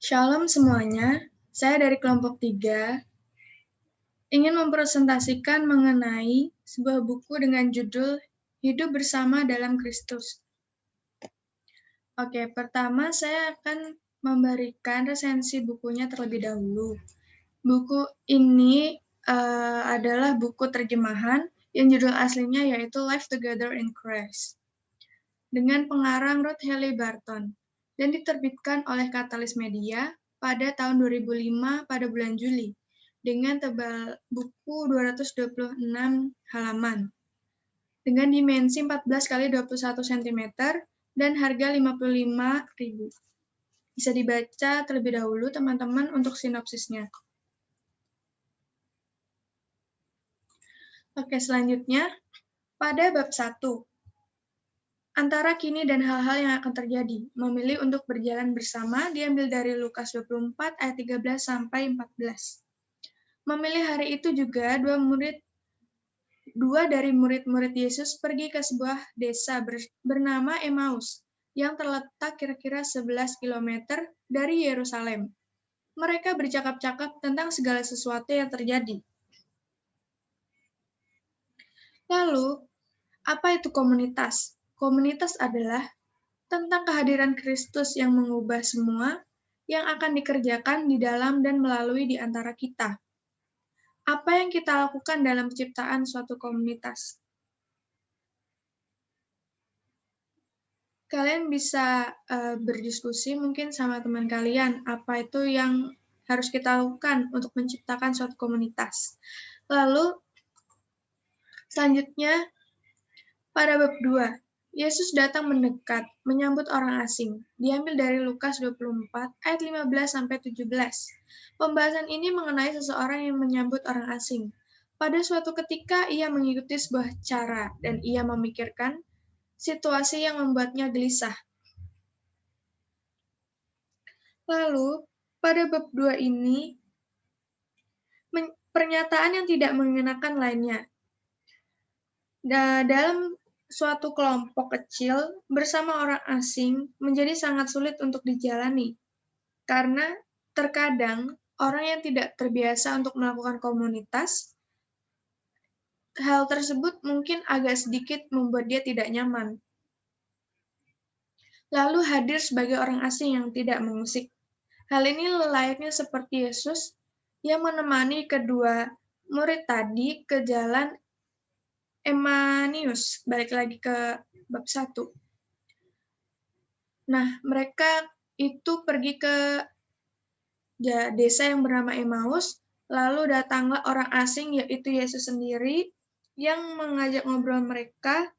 Shalom semuanya, saya dari kelompok 3 ingin mempresentasikan mengenai sebuah buku dengan judul Hidup Bersama dalam Kristus. Oke, pertama saya akan memberikan resensi bukunya terlebih dahulu. Buku ini adalah buku terjemahan yang judul aslinya yaitu Life Together in Christ dengan pengarang Ruth Haley Barton dan diterbitkan oleh Katalis Media pada tahun 2005 pada bulan Juli dengan tebal buku 226 halaman dengan dimensi 14 kali 21 cm dan harga 55.000. Bisa dibaca terlebih dahulu teman-teman untuk sinopsisnya. Oke, selanjutnya pada bab 1. Antara kini dan hal-hal yang akan terjadi, memilih untuk berjalan bersama diambil dari Lukas 24 ayat 13 sampai 14. Memilih hari itu juga dua dari murid-murid Yesus pergi ke sebuah desa bernama Emmaus yang terletak kira-kira 11 km dari Yerusalem. Mereka bercakap-cakap tentang segala sesuatu yang terjadi. Lalu, apa itu komunitas? Komunitas adalah tentang kehadiran Kristus yang mengubah semua yang akan dikerjakan di dalam dan melalui di antara kita. Apa yang kita lakukan dalam penciptaan suatu komunitas? Kalian bisa berdiskusi mungkin sama teman kalian, apa itu yang harus kita lakukan untuk menciptakan suatu komunitas. Lalu, selanjutnya, pada bab 2, Yesus datang mendekat, menyambut orang asing. Diambil dari Lukas 24 ayat 15-17. Pembahasan ini mengenai seseorang yang menyambut orang asing. Pada suatu ketika ia mengikuti sebuah cara dan ia memikirkan situasi yang membuatnya gelisah. Lalu, pada bab 2 ini pernyataan yang tidak mengenakan lainnya. Dalam suatu kelompok kecil bersama orang asing menjadi sangat sulit untuk dijalani, karena terkadang orang yang tidak terbiasa untuk melakukan komunitas, hal tersebut mungkin agak sedikit membuat dia tidak nyaman. Lalu hadir sebagai orang asing yang tidak mengusik. Hal ini layaknya seperti Yesus yang menemani kedua murid tadi ke jalan Emmaus, balik lagi ke bab 1. Nah, mereka itu pergi ke desa yang bernama Emmaus, lalu datanglah orang asing, yaitu Yesus sendiri, yang mengajak ngobrol mereka.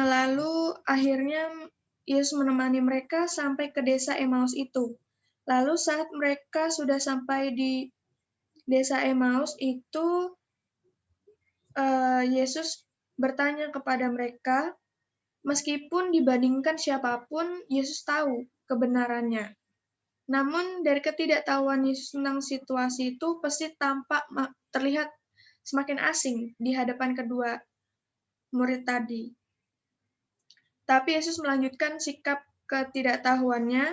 Lalu akhirnya Yesus menemani mereka sampai ke desa Emmaus itu. Lalu saat mereka sudah sampai di desa Emmaus itu, Yesus bertanya kepada mereka, meskipun dibandingkan siapapun, Yesus tahu kebenarannya. Namun dari ketidaktahuan Yesus tentang situasi itu pasti tampak terlihat semakin asing di hadapan kedua murid tadi. Tapi Yesus melanjutkan sikap ketidaktahuannya,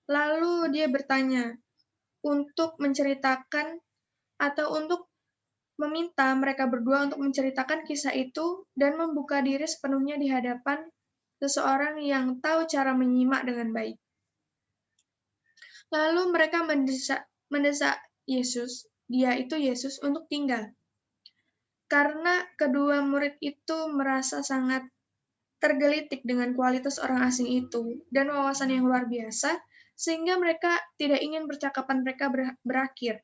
lalu dia bertanya untuk menceritakan atau untuk meminta mereka berdua untuk menceritakan kisah itu dan membuka diri sepenuhnya di hadapan seseorang yang tahu cara menyimak dengan baik. Lalu mereka mendesak Yesus, dia itu Yesus, untuk tinggal. Karena kedua murid itu merasa sangat tergelitik dengan kualitas orang asing itu dan wawasan yang luar biasa, sehingga mereka tidak ingin percakapan mereka berakhir.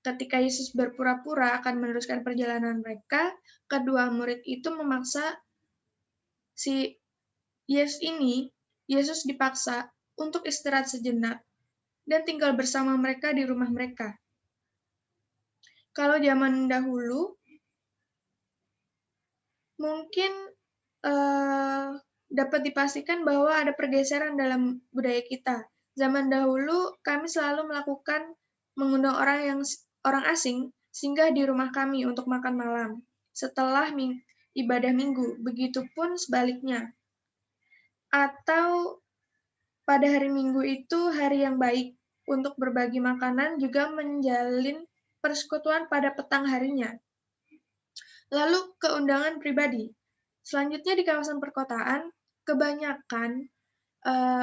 Ketika Yesus berpura-pura akan meneruskan perjalanan mereka, kedua murid itu memaksa si Yesus dipaksa untuk istirahat sejenak dan tinggal bersama mereka di rumah mereka. Kalau zaman dahulu, mungkin dapat dipastikan bahwa ada pergeseran dalam budaya kita. Zaman dahulu, kami selalu mengundang orang asing singgah di rumah kami untuk makan malam setelah ibadah minggu. Begitupun sebaliknya. Atau pada hari Minggu itu hari yang baik untuk berbagi makanan juga menjalin persekutuan pada petang harinya. Lalu keundangan pribadi. Selanjutnya di kawasan perkotaan, kebanyakan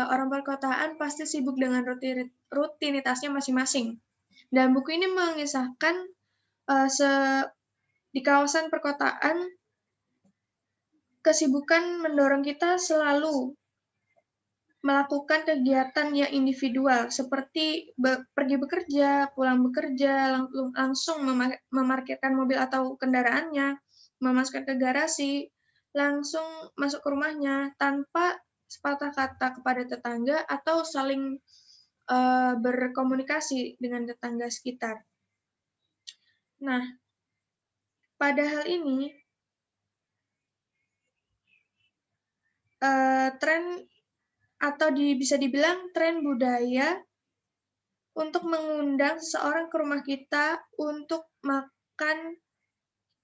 orang perkotaan pasti sibuk dengan rutinitasnya masing-masing. Dan buku ini mengisahkan di kawasan perkotaan, kesibukan mendorong kita selalu melakukan kegiatan yang individual, seperti pergi bekerja, pulang bekerja, langsung memarkirkan mobil atau kendaraannya, memasukkan ke garasi, langsung masuk ke rumahnya, tanpa sepatah kata kepada tetangga atau saling berkomunikasi dengan tetangga sekitar. Nah, pada hal ini, tren atau bisa dibilang tren budaya untuk mengundang seseorang ke rumah kita untuk makan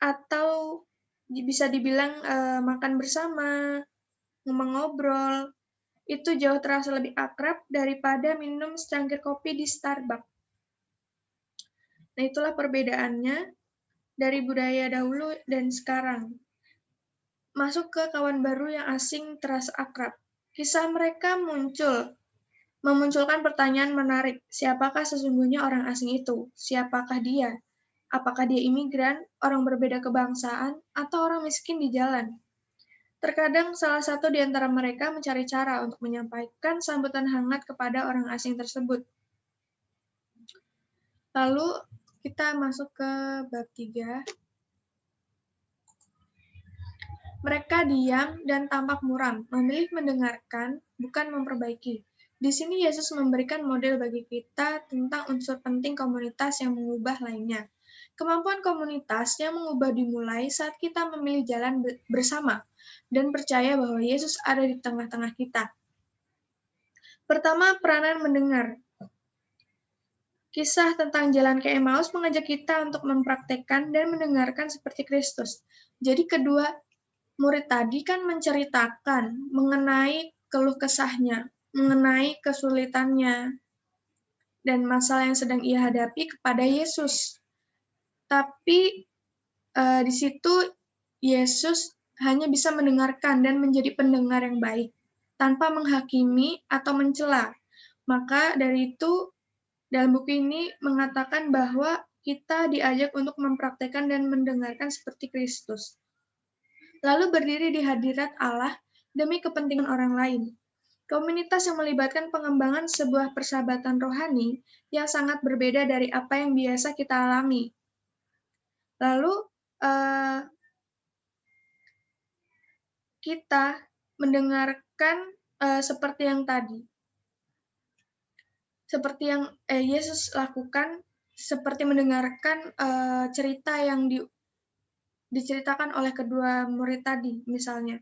atau bisa dibilang makan bersama, mengobrol, itu jauh terasa lebih akrab daripada minum secangkir kopi di Starbucks. Nah, itulah perbedaannya dari budaya dahulu dan sekarang. Masuk ke kawan baru yang asing terasa akrab. Kisah mereka memunculkan pertanyaan menarik. Siapakah sesungguhnya orang asing itu? Siapakah dia? Apakah dia imigran, orang berbeda kebangsaan, atau orang miskin di jalan? Terkadang salah satu di antara mereka mencari cara untuk menyampaikan sambutan hangat kepada orang asing tersebut. Lalu kita masuk ke bab 3. Mereka diam dan tampak muram, memilih mendengarkan, bukan memperbaiki. Di sini Yesus memberikan model bagi kita tentang unsur penting komunitas yang mengubah lainnya. Kemampuan komunitas yang mengubah dimulai saat kita memilih jalan bersama dan percaya bahwa Yesus ada di tengah-tengah kita. Pertama, peranan mendengar. Kisah tentang jalan ke Emmaus mengajak kita untuk mempraktekkan dan mendengarkan seperti Kristus. Jadi kedua murid tadi kan menceritakan mengenai keluh kesahnya, mengenai kesulitannya, dan masalah yang sedang ia hadapi kepada Yesus. Tapi di situ Yesus hanya bisa mendengarkan dan menjadi pendengar yang baik, tanpa menghakimi atau mencela. Maka dari itu, dalam buku ini mengatakan bahwa kita diajak untuk mempraktekkan dan mendengarkan seperti Kristus. Lalu berdiri di hadirat Allah demi kepentingan orang lain. Komunitas yang melibatkan pengembangan sebuah persahabatan rohani yang sangat berbeda dari apa yang biasa kita alami. Lalu kita mendengarkan seperti yang tadi. Seperti yang Yesus lakukan, seperti mendengarkan cerita yang diceritakan oleh kedua murid tadi, misalnya.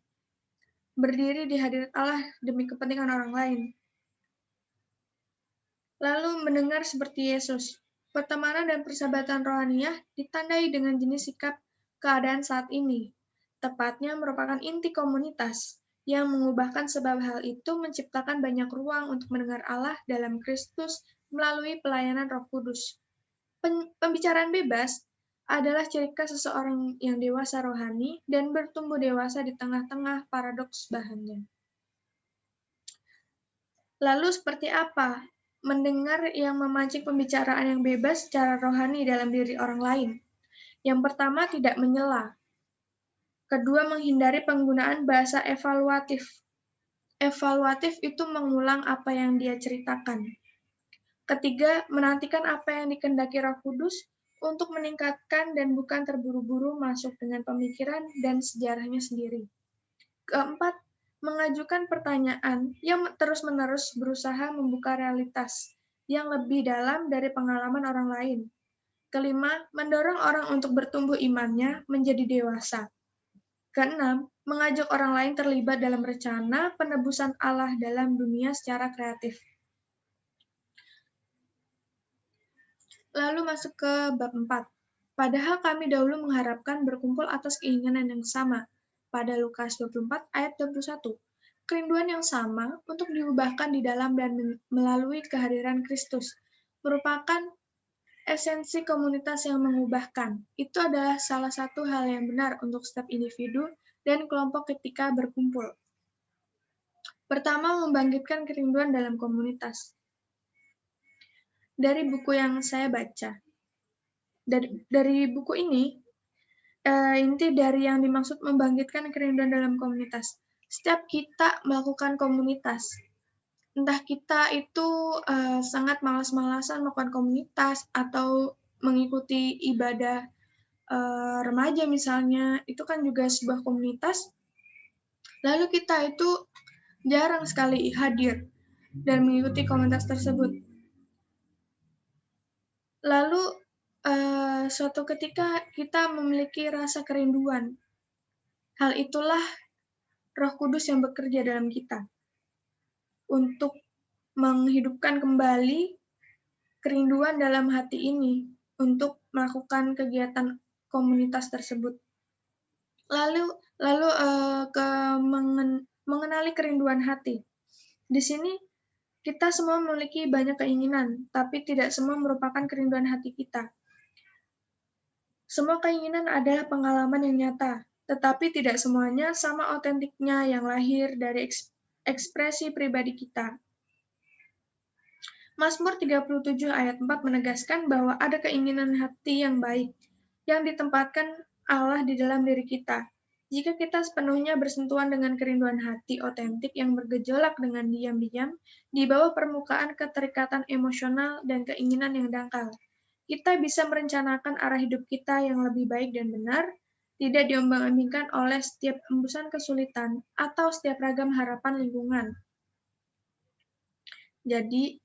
Berdiri di hadirat Allah demi kepentingan orang lain. Lalu mendengar seperti Yesus. Pertemanan dan persahabatan rohaniah ditandai dengan jenis sikap keadaan saat ini. Tepatnya merupakan inti komunitas yang mengubahkan sebab hal itu menciptakan banyak ruang untuk mendengar Allah dalam Kristus melalui pelayanan Roh Kudus. Pembicaraan bebas adalah ciri khas seseorang yang dewasa rohani dan bertumbuh dewasa di tengah-tengah paradoks bahannya. Lalu seperti apa mendengar yang memancing pembicaraan yang bebas secara rohani dalam diri orang lain? Yang pertama, tidak menyela. Kedua, menghindari penggunaan bahasa evaluatif. Evaluatif itu mengulang apa yang dia ceritakan. Ketiga, menantikan apa yang dikehendaki Roh Kudus untuk meningkatkan dan bukan terburu-buru masuk dengan pemikiran dan sejarahnya sendiri. Keempat, mengajukan pertanyaan yang terus-menerus berusaha membuka realitas yang lebih dalam dari pengalaman orang lain. Kelima, mendorong orang untuk bertumbuh imannya menjadi dewasa. Keenam, mengajak orang lain terlibat dalam rencana penebusan Allah dalam dunia secara kreatif. Lalu masuk ke bab 4. Padahal kami dahulu mengharapkan berkumpul atas keinginan yang sama. Pada Lukas 24 ayat 21. Kerinduan yang sama untuk diubahkan di dalam dan melalui kehadiran Kristus merupakan esensi komunitas yang mengubahkan. Itu adalah salah satu hal yang benar untuk setiap individu dan kelompok ketika berkumpul. Pertama, membangkitkan kerinduan dalam komunitas. Dari buku yang saya baca, dari buku ini, inti dari yang dimaksud membangkitkan kerinduan dalam komunitas. Setiap kita melakukan komunitas, entah kita itu sangat malas-malasan melakukan komunitas atau mengikuti ibadah remaja misalnya, itu kan juga sebuah komunitas. Lalu kita itu jarang sekali hadir dan mengikuti komunitas tersebut. Lalu suatu ketika kita memiliki rasa kerinduan. Hal itulah Roh Kudus yang bekerja dalam kita untuk menghidupkan kembali kerinduan dalam hati ini untuk melakukan kegiatan komunitas tersebut. Lalu mengenali kerinduan hati. Di sini kita semua memiliki banyak keinginan, tapi tidak semua merupakan kerinduan hati kita. Semua keinginan adalah pengalaman yang nyata, tetapi tidak semuanya sama otentiknya yang lahir dari ekspresi pribadi kita. Mazmur 37 ayat 4 menegaskan bahwa ada keinginan hati yang baik, yang ditempatkan Allah di dalam diri kita. Jika kita sepenuhnya bersentuhan dengan kerinduan hati otentik yang bergejolak dengan diam-diam di bawah permukaan keterikatan emosional dan keinginan yang dangkal, kita bisa merencanakan arah hidup kita yang lebih baik dan benar, tidak diombang-ambingkan oleh setiap embusan kesulitan atau setiap ragam harapan lingkungan. Jadi,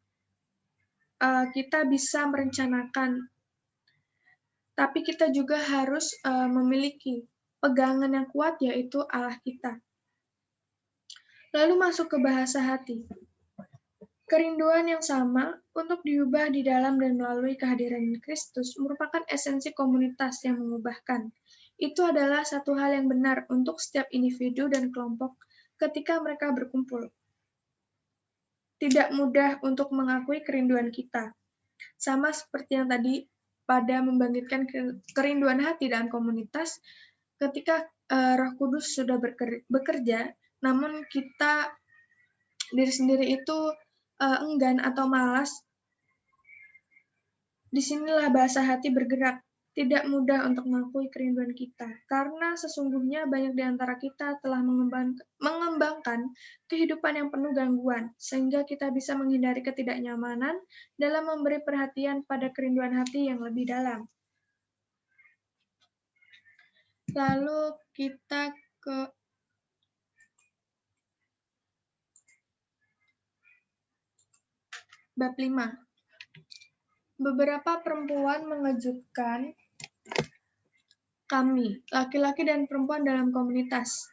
kita bisa merencanakan, tapi kita juga harus memiliki pegangan yang kuat, yaitu Allah kita. Lalu masuk ke bahasa hati. Kerinduan yang sama untuk diubah di dalam dan melalui kehadiran Kristus merupakan esensi komunitas yang mengubahkan. Itu adalah satu hal yang benar untuk setiap individu dan kelompok ketika mereka berkumpul. Tidak mudah untuk mengakui kerinduan kita. Sama seperti yang tadi pada membangkitkan kerinduan hati dalam komunitas, ketika Roh Kudus sudah bekerja, namun kita diri sendiri itu enggan atau malas, disinilah bahasa hati bergerak. Tidak mudah untuk mengakui kerinduan kita, karena sesungguhnya banyak di antara kita telah mengembangkan kehidupan yang penuh gangguan, sehingga kita bisa menghindari ketidaknyamanan dalam memberi perhatian pada kerinduan hati yang lebih dalam. Lalu kita ke bab 5. Beberapa perempuan mengejutkan kami, laki-laki dan perempuan dalam komunitas.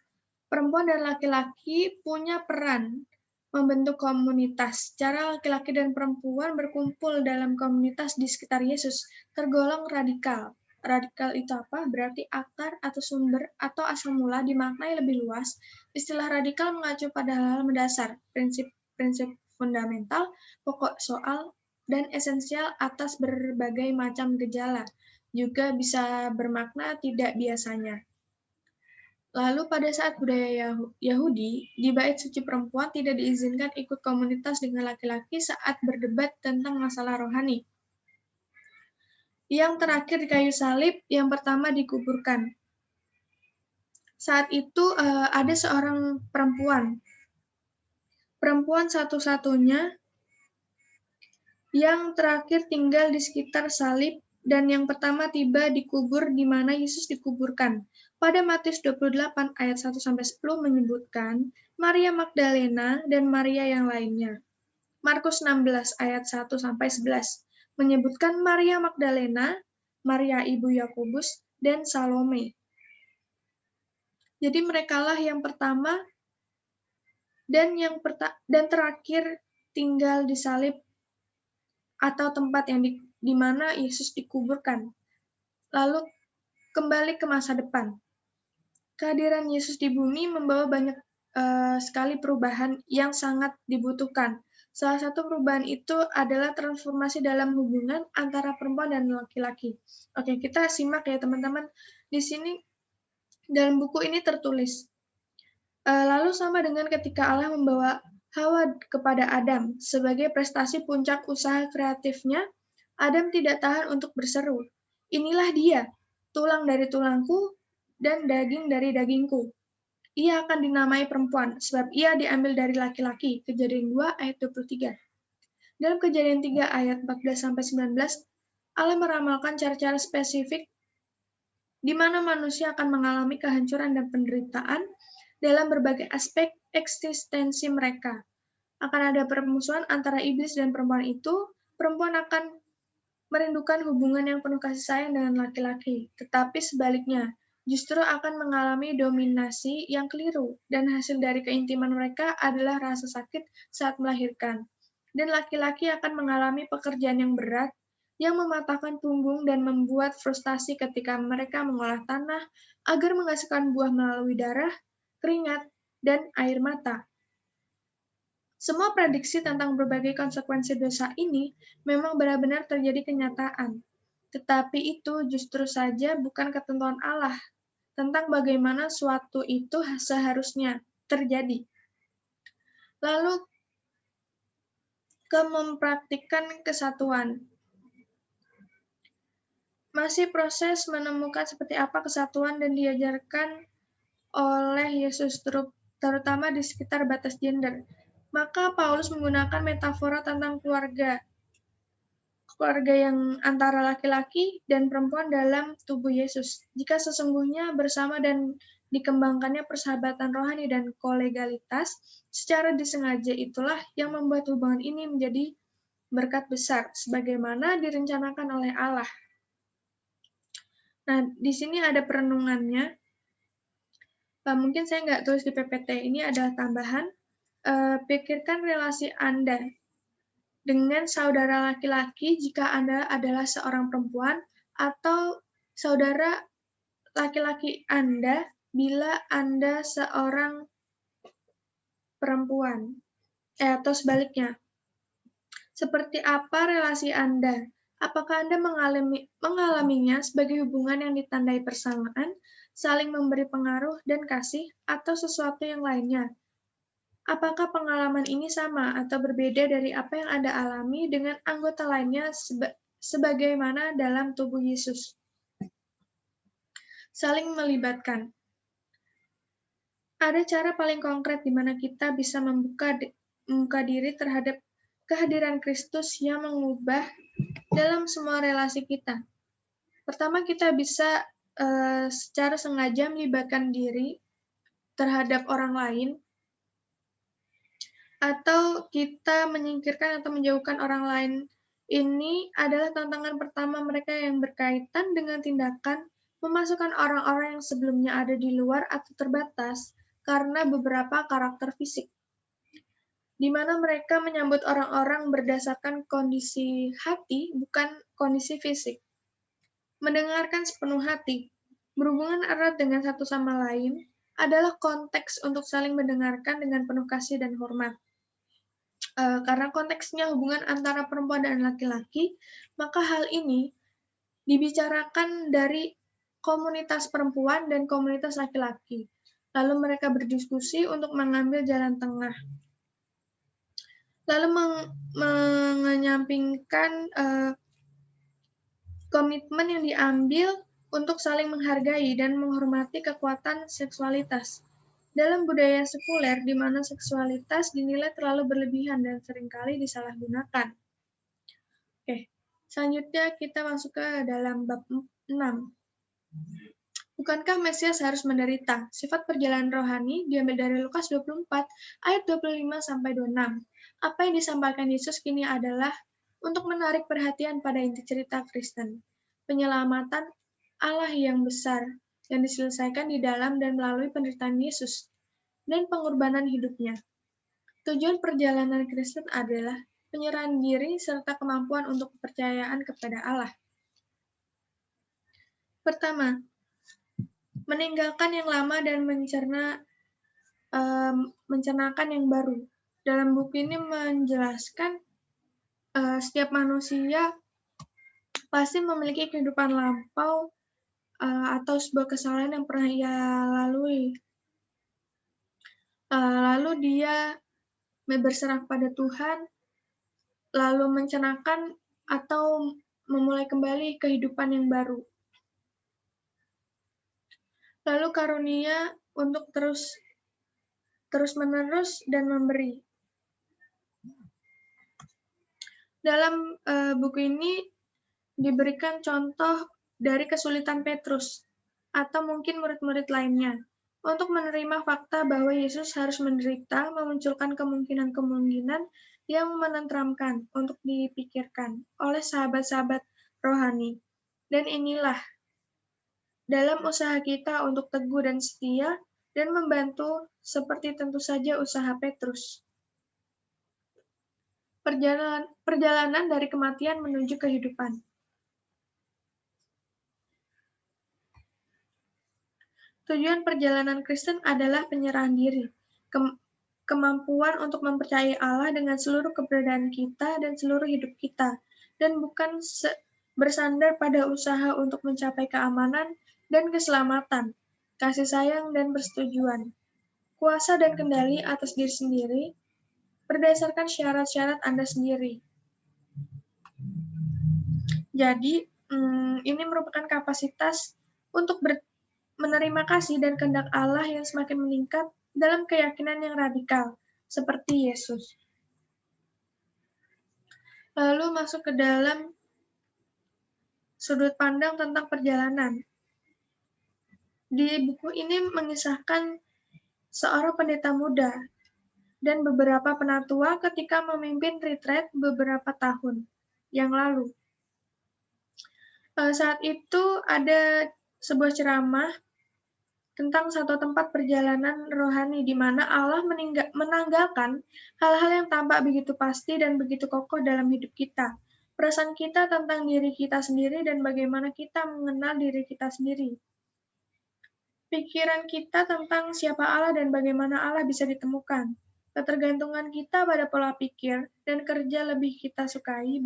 Perempuan dan laki-laki punya peran membentuk komunitas. Cara laki-laki dan perempuan berkumpul dalam komunitas di sekitar Yesus tergolong radikal. Radikal itu apa? Berarti akar atau sumber atau asal mula dimaknai lebih luas. Istilah radikal mengacu pada hal-hal mendasar, prinsip-prinsip fundamental, pokok soal, dan esensial atas berbagai macam gejala. Juga bisa bermakna tidak biasanya. Lalu pada saat budaya Yahudi, di bait suci perempuan tidak diizinkan ikut komunitas dengan laki-laki saat berdebat tentang masalah rohani. Yang terakhir di kayu salib, yang pertama dikuburkan. Saat itu ada seorang perempuan satu-satunya yang terakhir tinggal di sekitar salib dan yang pertama tiba dikubur di mana Yesus dikuburkan. Pada Matius 28 ayat 1-10 menyebutkan Maria Magdalena dan Maria yang lainnya. Markus 16 ayat 1-11 menyebutkan Maria Magdalena, Maria ibu Yakobus, dan Salome. Jadi merekalah yang pertama dan terakhir tinggal di salib atau tempat yang di mana Yesus dikuburkan. Lalu kembali ke masa depan. Kehadiran Yesus di bumi membawa banyak sekali perubahan yang sangat dibutuhkan. Salah satu perubahan itu adalah transformasi dalam hubungan antara perempuan dan laki-laki. Oke, kita simak ya teman-teman. Di sini dalam buku ini tertulis, lalu sama dengan ketika Allah membawa Hawa kepada Adam sebagai prestasi puncak usaha kreatifnya, Adam tidak tahan untuk berseru, "Inilah dia, tulang dari tulangku dan daging dari dagingku. Ia akan dinamai perempuan, sebab ia diambil dari laki-laki." Kejadian 2 ayat 23. Dalam Kejadian 3 ayat 14-19, Allah meramalkan cara-cara spesifik di mana manusia akan mengalami kehancuran dan penderitaan dalam berbagai aspek eksistensi mereka. Akan ada permusuhan antara iblis dan perempuan itu, perempuan akan merindukan hubungan yang penuh kasih sayang dengan laki-laki, tetapi sebaliknya, justru akan mengalami dominasi yang keliru, dan hasil dari keintiman mereka adalah rasa sakit saat melahirkan. Dan laki-laki akan mengalami pekerjaan yang berat, yang mematahkan punggung dan membuat frustasi ketika mereka mengolah tanah agar menghasilkan buah melalui darah, keringat, dan air mata. Semua prediksi tentang berbagai konsekuensi dosa ini memang benar-benar terjadi kenyataan. Tetapi itu justru saja bukan ketentuan Allah tentang bagaimana suatu itu seharusnya terjadi. Lalu mempraktikkan kesatuan. Masih proses menemukan seperti apa kesatuan dan diajarkan oleh Yesus, terutama di sekitar batas gender. Maka Paulus menggunakan metafora tentang keluarga yang antara laki-laki dan perempuan dalam tubuh Yesus. Jika sesungguhnya bersama dan dikembangkannya persahabatan rohani dan kolegalitas, secara disengaja itulah yang membuat hubungan ini menjadi berkat besar, sebagaimana direncanakan oleh Allah. Nah, di sini ada perenungannya. Mungkin saya nggak tulis di PPT, ini adalah tambahan. Pikirkan relasi Anda dengan saudara laki-laki jika Anda adalah seorang perempuan, atau saudara laki-laki Anda bila Anda seorang perempuan, atau sebaliknya. Seperti apa relasi Anda? Apakah Anda mengalaminya sebagai hubungan yang ditandai persamaan, saling memberi pengaruh dan kasih, atau sesuatu yang lainnya? Apakah pengalaman ini sama atau berbeda dari apa yang Anda alami dengan anggota lainnya sebagaimana dalam tubuh Yesus? Saling melibatkan. Ada cara paling konkret di mana kita bisa membuka diri terhadap kehadiran Kristus yang mengubah dalam semua relasi kita. Pertama, kita bisa secara sengaja melibatkan diri terhadap orang lain, atau kita menyingkirkan atau menjauhkan orang lain. Ini adalah tantangan pertama mereka yang berkaitan dengan tindakan memasukkan orang-orang yang sebelumnya ada di luar atau terbatas karena beberapa karakter fisik, di mana mereka menyambut orang-orang berdasarkan kondisi hati, bukan kondisi fisik. Mendengarkan sepenuh hati, berhubungan erat dengan satu sama lain, adalah konteks untuk saling mendengarkan dengan penuh kasih dan hormat. Karena konteksnya hubungan antara perempuan dan laki-laki, maka hal ini dibicarakan dari komunitas perempuan dan komunitas laki-laki. Lalu mereka berdiskusi untuk mengambil jalan tengah. Lalu menyampingkan komitmen yang diambil untuk saling menghargai dan menghormati kekuatan seksualitas. Dalam budaya sekuler, di mana seksualitas dinilai terlalu berlebihan dan seringkali disalahgunakan. Oke, selanjutnya kita masuk ke dalam bab 6. Bukankah Mesias harus menderita? Sifat perjalanan rohani diambil dari Lukas 24 ayat 25-26. Apa yang disampaikan Yesus kini adalah untuk menarik perhatian pada inti cerita Kristen, penyelamatan Allah yang besar yang diselesaikan di dalam dan melalui penderitaan Yesus dan pengorbanan hidupnya. Tujuan perjalanan Kristen adalah penyerahan diri serta kemampuan untuk kepercayaan kepada Allah. Pertama, meninggalkan yang lama dan mencerna mencernakan yang baru. Dalam buku ini menjelaskan setiap manusia pasti memiliki kehidupan lampau atau sebuah kesalahan yang pernah ia lalui. Lalu dia berserah pada Tuhan, lalu mencernakan atau memulai kembali kehidupan yang baru. Lalu karunia untuk terus-menerus dan memberi. Dalam buku ini diberikan contoh dari kesulitan Petrus atau mungkin murid-murid lainnya untuk menerima fakta bahwa Yesus harus menderita, memunculkan kemungkinan-kemungkinan yang menenteramkan untuk dipikirkan oleh sahabat-sahabat rohani. Dan inilah dalam usaha kita untuk teguh dan setia dan membantu seperti tentu saja usaha Petrus. Perjalanan dari kematian menuju kehidupan. Tujuan perjalanan Kristen adalah penyerahan diri, kemampuan untuk mempercayai Allah dengan seluruh keberadaan kita dan seluruh hidup kita, dan bukan bersandar pada usaha untuk mencapai keamanan dan keselamatan, kasih sayang dan persetujuan, kuasa dan kendali atas diri sendiri, berdasarkan syarat-syarat Anda sendiri. Jadi, ini merupakan kapasitas untuk menerima kasih dan kehendak Allah yang semakin meningkat dalam keyakinan yang radikal, seperti Yesus. Lalu masuk ke dalam sudut pandang tentang perjalanan. Di buku ini mengisahkan seorang pendeta muda dan beberapa penatua ketika memimpin retreat beberapa tahun yang lalu. Saat itu ada sebuah ceramah tentang satu tempat perjalanan rohani di mana Allah menanggalkan hal-hal yang tampak begitu pasti dan begitu kokoh dalam hidup kita. Perasaan kita tentang diri kita sendiri dan bagaimana kita mengenal diri kita sendiri. Pikiran kita tentang siapa Allah dan bagaimana Allah bisa ditemukan. Ketergantungan kita pada pola pikir dan kerja lebih kita sukai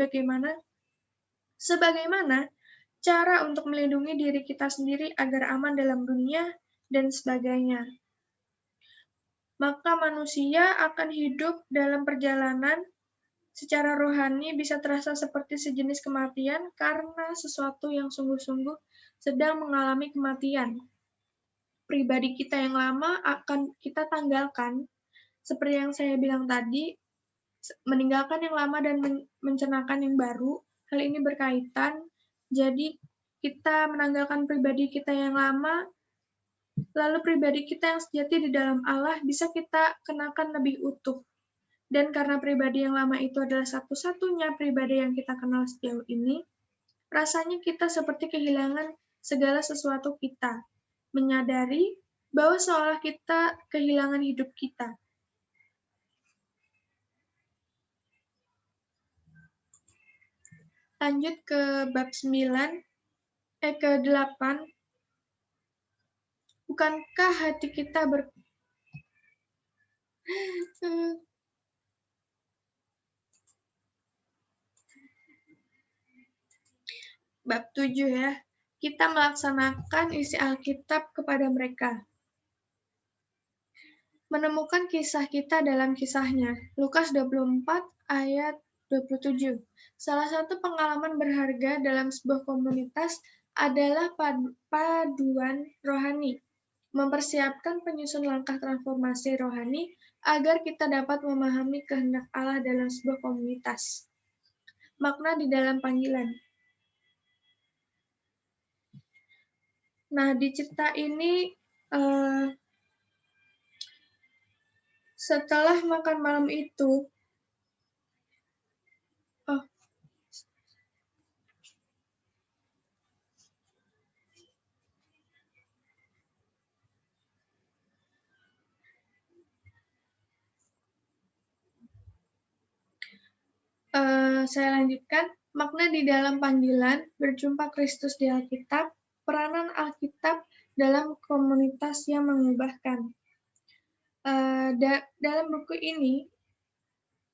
sebagaimana cara untuk melindungi diri kita sendiri agar aman dalam dunia, dan sebagainya. Maka manusia akan hidup dalam perjalanan secara rohani bisa terasa seperti sejenis kematian karena sesuatu yang sungguh-sungguh sedang mengalami kematian. Pribadi kita yang lama akan kita tanggalkan, seperti yang saya bilang tadi, meninggalkan yang lama dan mencernakan yang baru. Hal ini berkaitan, jadi kita menanggalkan pribadi kita yang lama, lalu pribadi kita yang sejati di dalam Allah bisa kita kenakan lebih utuh. Dan karena pribadi yang lama itu adalah satu-satunya pribadi yang kita kenal sejauh ini, rasanya kita seperti kehilangan segala sesuatu kita, menyadari bahwa seolah kita kehilangan hidup kita. Lanjut ke bab 9, ke 8. Bukankah hati kita Bab 7 ya. Kita melaksanakan isi Alkitab kepada mereka. Menemukan kisah kita dalam kisahnya. Lukas 24 ayat 27. Salah satu pengalaman berharga dalam sebuah komunitas adalah paduan rohani. Mempersiapkan penyusun langkah transformasi rohani agar kita dapat memahami kehendak Allah dalam sebuah komunitas. Makna di dalam panggilan. Nah, di cerita ini setelah makan malam itu, saya lanjutkan. Makna di dalam panggilan, berjumpa Kristus di Alkitab, peranan Alkitab dalam komunitas yang mengubahkan. Dalam buku ini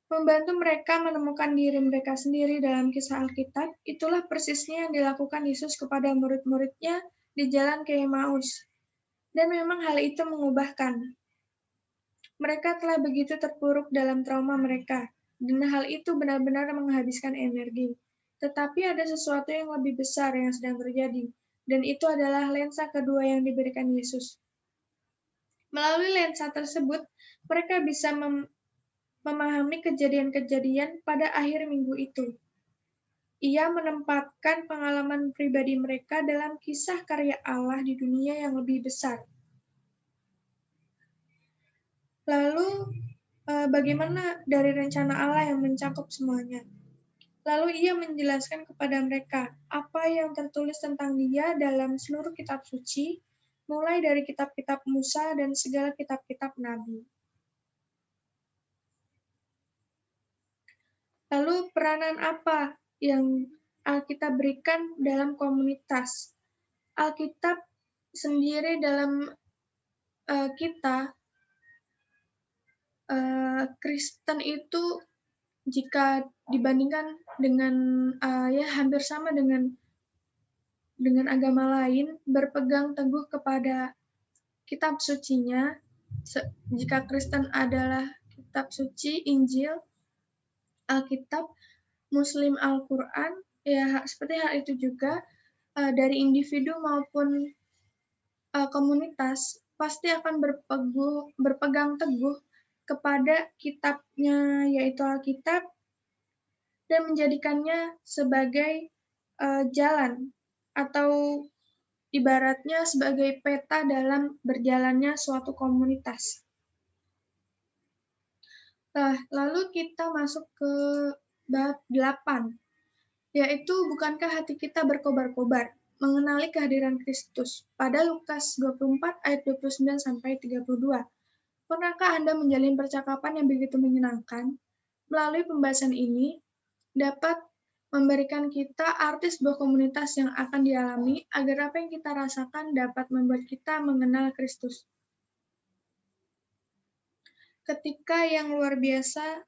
membantu mereka menemukan diri mereka sendiri dalam kisah Alkitab. Itulah persisnya yang dilakukan Yesus kepada murid-muridnya di jalan ke Emmaus. Dan memang hal itu mengubahkan. Mereka telah begitu terpuruk dalam trauma mereka, dan hal itu benar-benar menghabiskan energi. Tetapi ada sesuatu yang lebih besar yang sedang terjadi, dan itu adalah lensa kedua yang diberikan Yesus. Melalui lensa tersebut, mereka bisa memahami kejadian-kejadian pada akhir minggu itu. Ia menempatkan pengalaman pribadi mereka dalam kisah karya Allah di dunia yang lebih besar. Lalu, bagaimana dari rencana Allah yang mencakup semuanya? Lalu ia menjelaskan kepada mereka apa yang tertulis tentang dia dalam seluruh kitab suci, mulai dari kitab-kitab Musa dan segala kitab-kitab Nabi. Lalu peranan apa yang Alkitab berikan dalam komunitas? Alkitab sendiri dalam kita, Kristen itu jika dibandingkan dengan hampir sama dengan agama lain, berpegang teguh kepada kitab sucinya. Jika Kristen adalah kitab suci, Injil, Alkitab, Muslim Al-Quran, ya seperti hal itu juga dari individu maupun komunitas pasti akan berpegang teguh kepada kitabnya, yaitu Alkitab, dan menjadikannya sebagai jalan atau ibaratnya sebagai peta dalam berjalannya suatu komunitas. Lalu kita masuk ke bab 8, yaitu bukankah hati kita berkobar-kobar mengenali kehadiran Kristus pada Lukas 24 ayat 29 sampai 32. Pernahkah Anda menjalin percakapan yang begitu menyenangkan? Melalui pembahasan ini dapat memberikan kita arti sebuah komunitas yang akan dialami agar apa yang kita rasakan dapat membuat kita mengenal Kristus. Ketika yang luar biasa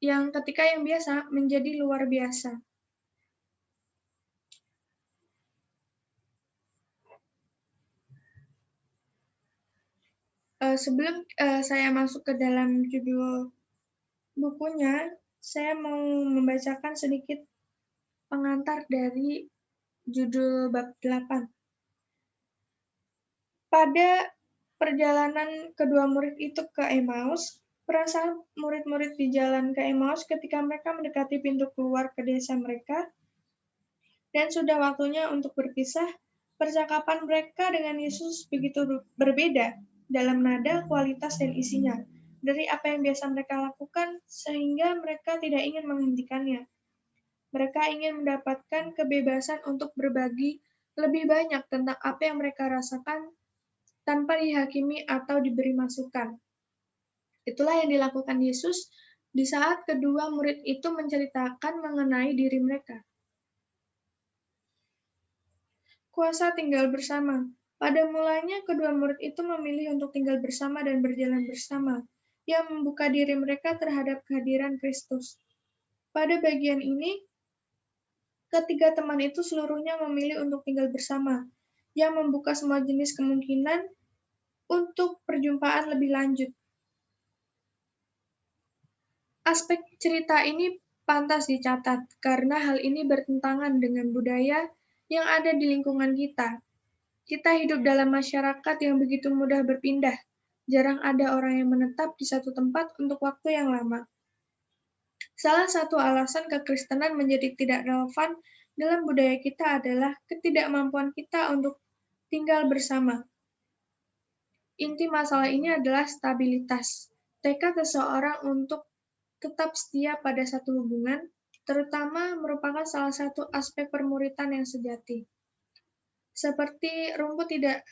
ketika yang biasa menjadi luar biasa. Sebelum saya masuk ke dalam judul bukunya, saya mau membacakan sedikit pengantar dari judul bab 8. Pada perjalanan kedua murid itu ke Emmaus, perasaan murid-murid di jalan ke Emmaus ketika mereka mendekati pintu keluar ke desa mereka dan sudah waktunya untuk berpisah, percakapan mereka dengan Yesus begitu berbeda dalam nada, kualitas, dan isinya dari apa yang biasa mereka lakukan sehingga mereka tidak ingin menghentikannya. Mereka ingin mendapatkan kebebasan untuk berbagi lebih banyak tentang apa yang mereka rasakan tanpa dihakimi atau diberi masukan. Itulah yang dilakukan Yesus di saat kedua murid itu menceritakan mengenai diri mereka. Kuasa tinggal bersama. Pada mulanya, kedua murid itu memilih untuk tinggal bersama dan berjalan bersama, yang membuka diri mereka terhadap kehadiran Kristus. Pada bagian ini, ketiga teman itu seluruhnya memilih untuk tinggal bersama, yang membuka semua jenis kemungkinan untuk perjumpaan lebih lanjut. Aspek cerita ini pantas dicatat, karena hal ini bertentangan dengan budaya yang ada di lingkungan kita. Kita hidup dalam masyarakat yang begitu mudah berpindah. Jarang ada orang yang menetap di satu tempat untuk waktu yang lama. Salah satu alasan kekristenan menjadi tidak relevan dalam budaya kita adalah ketidakmampuan kita untuk tinggal bersama. Inti masalah ini adalah stabilitas. Tekad seseorang untuk tetap setia pada satu hubungan, terutama merupakan salah satu aspek permuritan yang sejati. Seperti rumput tidak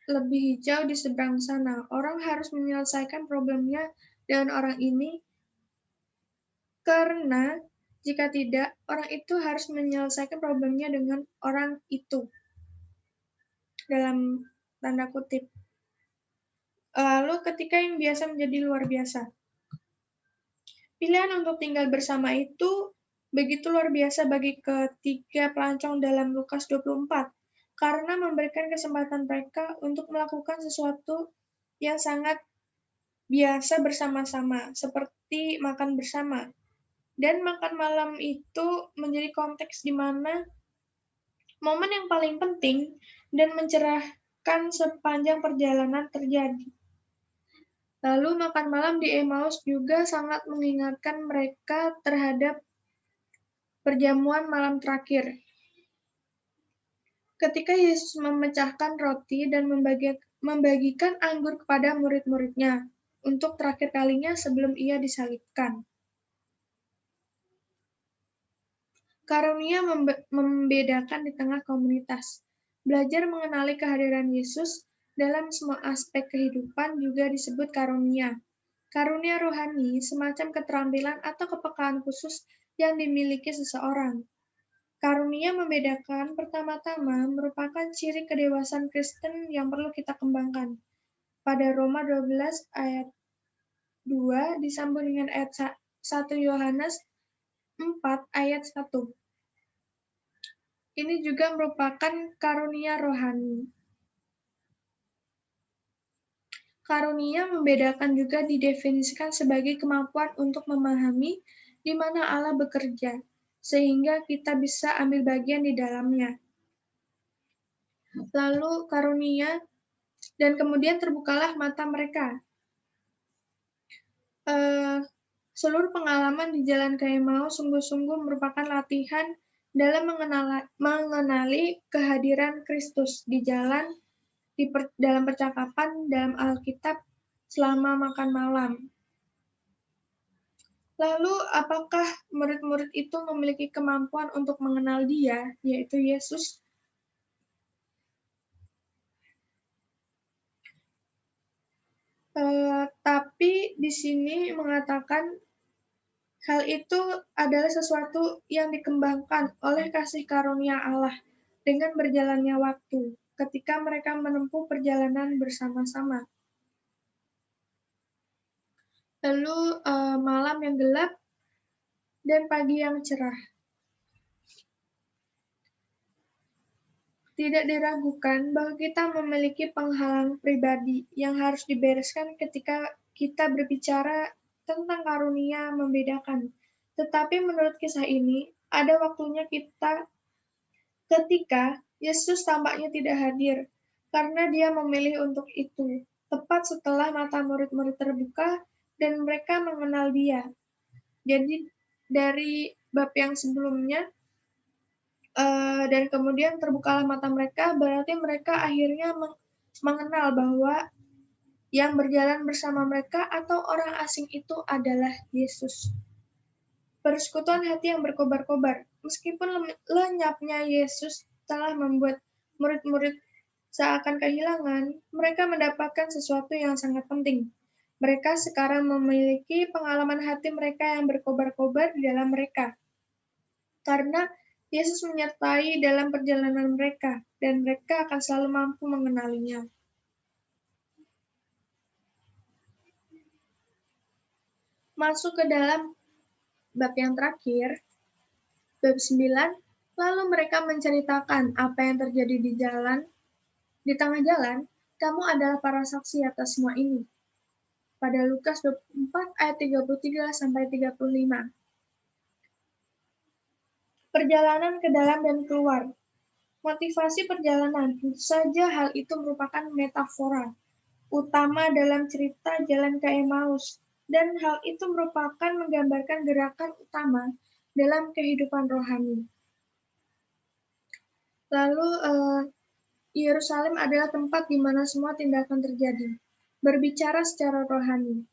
lebih hijau di seberang sana, orang harus menyelesaikan problemnya dengan orang ini, karena jika tidak, orang itu harus menyelesaikan problemnya dengan orang itu. Dalam tanda kutip. Lalu ketika yang biasa menjadi luar biasa. Pilihan untuk tinggal bersama itu begitu luar biasa bagi ketiga pelancong dalam Lukas 24, karena memberikan kesempatan mereka untuk melakukan sesuatu yang sangat biasa bersama-sama, seperti makan bersama. Dan makan malam itu menjadi konteks di mana momen yang paling penting dan mencerahkan sepanjang perjalanan terjadi. Lalu makan malam di Emmaus juga sangat mengingatkan mereka terhadap perjamuan malam terakhir. Ketika Yesus memecahkan roti dan membagikan anggur kepada murid-muridnya untuk terakhir kalinya sebelum ia disalibkan. Karunia membedakan di tengah komunitas. Belajar mengenali kehadiran Yesus dalam semua aspek kehidupan juga disebut karunia. Karunia rohani, semacam keterampilan atau kepekaan khusus yang dimiliki seseorang. Karunia membedakan pertama-tama merupakan ciri kedewasaan Kristen yang perlu kita kembangkan. Pada Roma 12 ayat 2 disambung dengan ayat 1 Yohanes 4 ayat 1. Ini juga merupakan karunia rohani. Karunia membedakan juga didefinisikan sebagai kemampuan untuk memahami di mana Allah bekerja, sehingga kita bisa ambil bagian di dalamnya. Lalu karunia, dan kemudian terbukalah mata mereka. Seluruh pengalaman di jalan ke Emmaus sungguh-sungguh merupakan latihan dalam mengenali kehadiran Kristus di jalan, dalam percakapan, dalam Alkitab, selama makan malam. Lalu, apakah murid-murid itu memiliki kemampuan untuk mengenal Dia, yaitu Yesus? Tapi di sini mengatakan hal itu adalah sesuatu yang dikembangkan oleh kasih karunia Allah dengan berjalannya waktu, ketika mereka menempuh perjalanan bersama-sama. Lalu malam yang gelap dan pagi yang cerah. Tidak diragukan bahwa kita memiliki penghalang pribadi yang harus dibereskan ketika kita berbicara tentang karunia membedakan. Tetapi menurut kisah ini, ada waktunya ketika Yesus tampaknya tidak hadir, karena Dia memilih untuk itu, tepat setelah mata murid-murid terbuka dan mereka mengenal Dia. Jadi dari bab yang sebelumnya, dan kemudian terbukalah mata mereka, berarti mereka akhirnya mengenal bahwa yang berjalan bersama mereka atau orang asing itu adalah Yesus. Persekutuan hati yang berkobar-kobar. Meskipun lenyapnya Yesus telah membuat murid-murid seakan kehilangan, mereka mendapatkan sesuatu yang sangat penting. Mereka sekarang memiliki pengalaman hati mereka yang berkobar-kobar di dalam mereka. Karena Yesus menyertai dalam perjalanan mereka, dan mereka akan selalu mampu mengenalinya. Masuk ke dalam bab yang terakhir, bab 9, lalu mereka menceritakan apa yang terjadi di tengah jalan, kamu adalah para saksi atas semua ini. Pada Lukas 24 ayat 33-35. Perjalanan ke dalam dan keluar. Motivasi perjalanan, tentu saja hal itu merupakan metafora utama dalam cerita jalan ke Emmaus, dan hal itu merupakan menggambarkan gerakan utama dalam kehidupan rohani. Lalu, Yerusalem adalah tempat di mana semua tindakan terjadi. Berbicara secara rohani,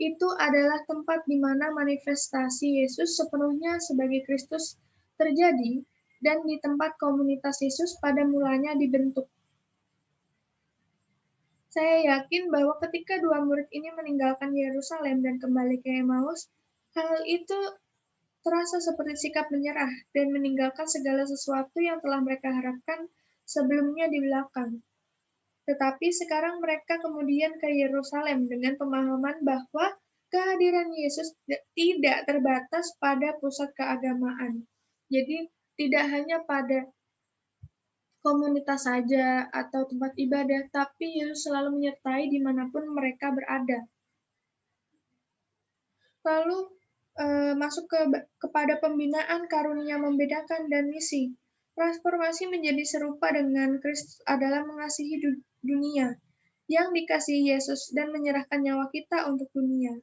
itu adalah tempat di mana manifestasi Yesus sepenuhnya sebagai Kristus terjadi, dan di tempat komunitas Yesus pada mulanya dibentuk. Saya yakin bahwa ketika dua murid ini meninggalkan Yerusalem dan kembali ke Emmaus, hal itu terasa seperti sikap menyerah dan meninggalkan segala sesuatu yang telah mereka harapkan sebelumnya di belakang. Tetapi sekarang mereka kemudian ke Yerusalem dengan pemahaman bahwa kehadiran Yesus tidak terbatas pada pusat keagamaan. Jadi tidak hanya pada komunitas saja atau tempat ibadah, tapi Yesus selalu menyertai dimanapun mereka berada. Lalu masuk kepada pembinaan karunia membedakan dan misi. Transformasi menjadi serupa dengan Kristus adalah mengasihi dunia yang dikasihi Yesus dan menyerahkan nyawa kita untuk dunia.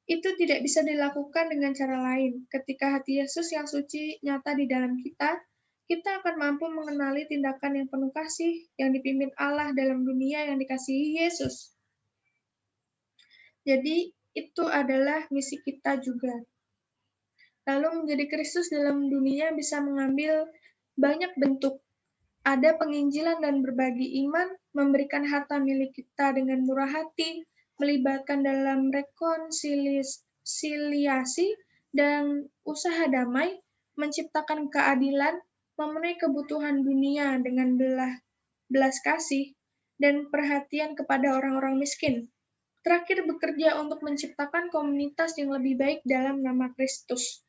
Itu tidak bisa dilakukan dengan cara lain. Ketika hati Yesus yang suci nyata di dalam kita, kita akan mampu mengenali tindakan yang penuh kasih yang dipimpin Allah dalam dunia yang dikasihi Yesus. Jadi, itu adalah misi kita juga. Lalu menjadi Kristus dalam dunia bisa mengambil banyak bentuk. Ada penginjilan dan berbagi iman, memberikan harta milik kita dengan murah hati, melibatkan dalam rekonsiliasi dan usaha damai, menciptakan keadilan, memenuhi kebutuhan dunia dengan belas kasih, dan perhatian kepada orang-orang miskin. Terakhir, bekerja untuk menciptakan komunitas yang lebih baik dalam nama Kristus.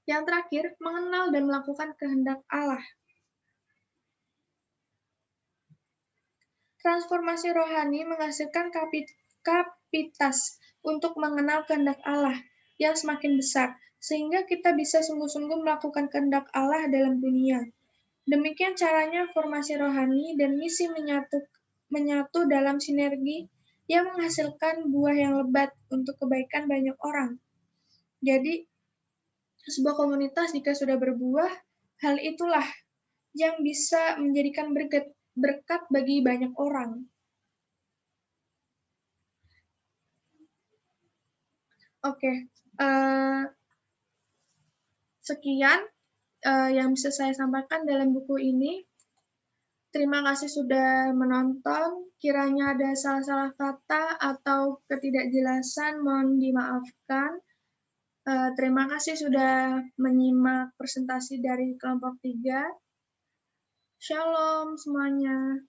Yang terakhir, mengenal dan melakukan kehendak Allah. Transformasi rohani menghasilkan kapitas untuk mengenal kehendak Allah yang semakin besar, sehingga kita bisa sungguh-sungguh melakukan kehendak Allah dalam dunia. Demikian caranya formasi rohani dan misi menyatu dalam sinergi yang menghasilkan buah yang lebat untuk kebaikan banyak orang. Jadi, sebuah komunitas jika sudah berbuah, hal itulah yang bisa menjadikan berkat bagi banyak orang. Oke, sekian yang bisa saya sampaikan dalam buku ini. Terima kasih sudah menonton. Kiranya ada salah-salah kata atau ketidakjelasan, mohon dimaafkan. Terima kasih sudah menyimak presentasi dari kelompok 3. Shalom semuanya.